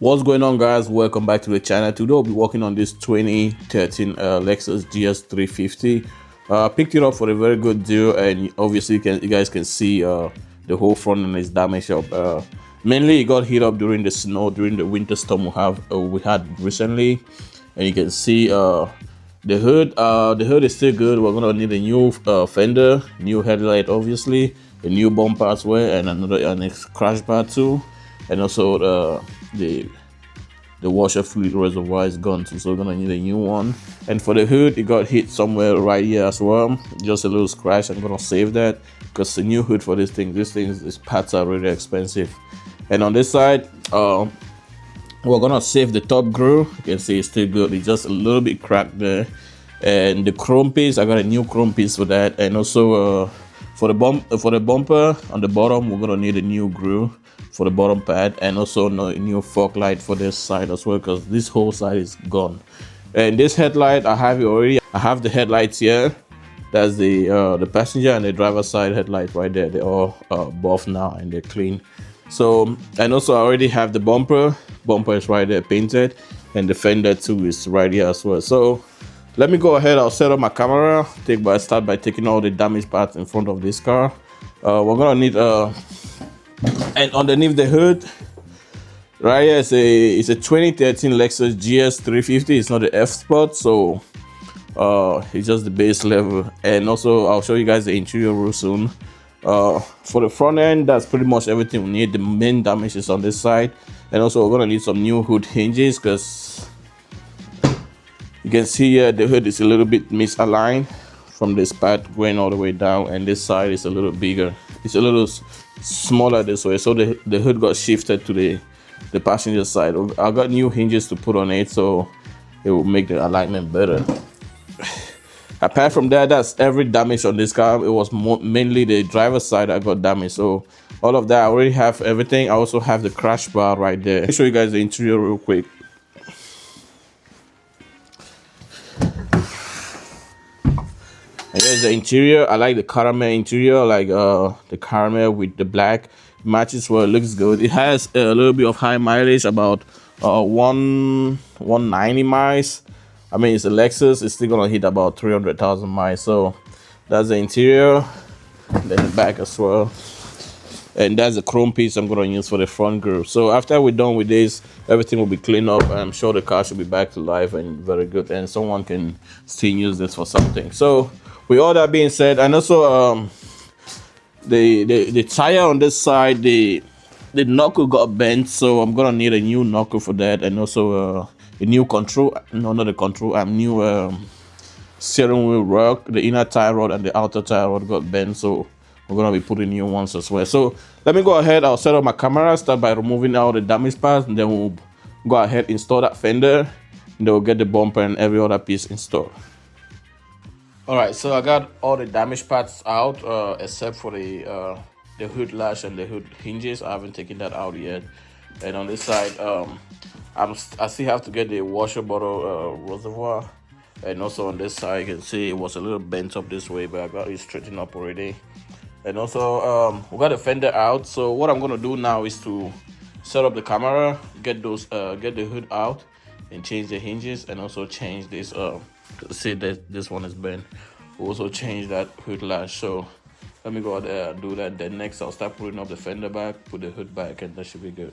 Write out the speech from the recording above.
What's going on, guys? Welcome back to the channel. Today we'll be working on this 2013 Lexus GS350. Picked it up for a very good deal, and obviously you guys can see the whole front end is damaged up. Mainly it got hit up during the snow, during the winter storm we had recently, and you can see the hood. The hood is still good. We're gonna need a new fender, new headlight, obviously, a new bumper as well, and a crash bar too, and also the washer fluid reservoir is gone too, so we're gonna need a new one. And for the hood, it got hit somewhere right here as well, just a little scratch. I'm gonna save that because the new hood for this thing, these parts are really expensive. And on this side, we're gonna save the top grill. You can see it's still good, it's just a little bit cracked there. And the chrome piece, I got a new chrome piece for that. And also for the bumper on the bottom, we're gonna need a new grill for the bottom pad, and also a new fog light for this side as well, because this whole side is gone. And this headlight, I have it already. I have the headlights here. That's the passenger and the driver side headlight right there. They're all buff now and they're clean. So, and also I already have the bumper. Bumper is right there painted, and the fender too is right here as well. So let me go ahead. I'll set up my camera. Start by taking all the damaged parts in front of this car. We're gonna need and underneath the hood, right here, it's a 2013 Lexus GS350. It's not the F Sport, so it's just the base level. And also I'll show you guys the interior real soon. For the front end, that's pretty much everything we need. The main damage is on this side, and also we're gonna need some new hood hinges, because you can see here the hood is a little bit misaligned from this part going all the way down, and this side is a little bigger. It's a little smaller this way, so the hood got shifted to the passenger side. I got new hinges to put on it, so it will make the alignment better. Apart from that, that's every damage on this car. It was mainly the driver's side that got damaged, so all of that I already have everything. I also have the crash bar right there. Let me show you guys the interior real quick. And here's the interior. I like the caramel interior, like the caramel with the black matches well. It looks good. It has a little bit of high mileage, about 190 miles. I mean, it's a Lexus. It's still gonna hit about 300,000 miles. So that's the interior. And then the back as well. And that's the chrome piece I'm gonna use for the front grille. So after we're done with this, everything will be cleaned up. I'm sure the car should be back to life and very good, and someone can still use this for something. So with all that being said, and also the tire on this side, the knuckle got bent, so I'm gonna need a new knuckle for that, and also a new control, no, not the control, new steering wheel rod. The inner tie rod and the outer tie rod got bent, so we're gonna be putting new ones as well. So let me go ahead. I'll set up my camera, start by removing all the damaged parts, and then we'll go ahead, install that fender, and then we'll get the bumper and every other piece installed. All right, so I got all the damaged parts out, except for the hood latch and the hood hinges. I haven't taken that out yet. And on this side, I still have to get the washer bottle reservoir. And also on this side, you can see it was a little bent up this way, but I got it straightened up already. And also we got the fender out. So what I'm gonna do now is to set up the camera, get the hood out, and change the hinges, and also change this. See that this one is bent. We'll also change that hood latch. So let me go there and do that. Then next I'll start putting up the fender back, put the hood back, and that should be good.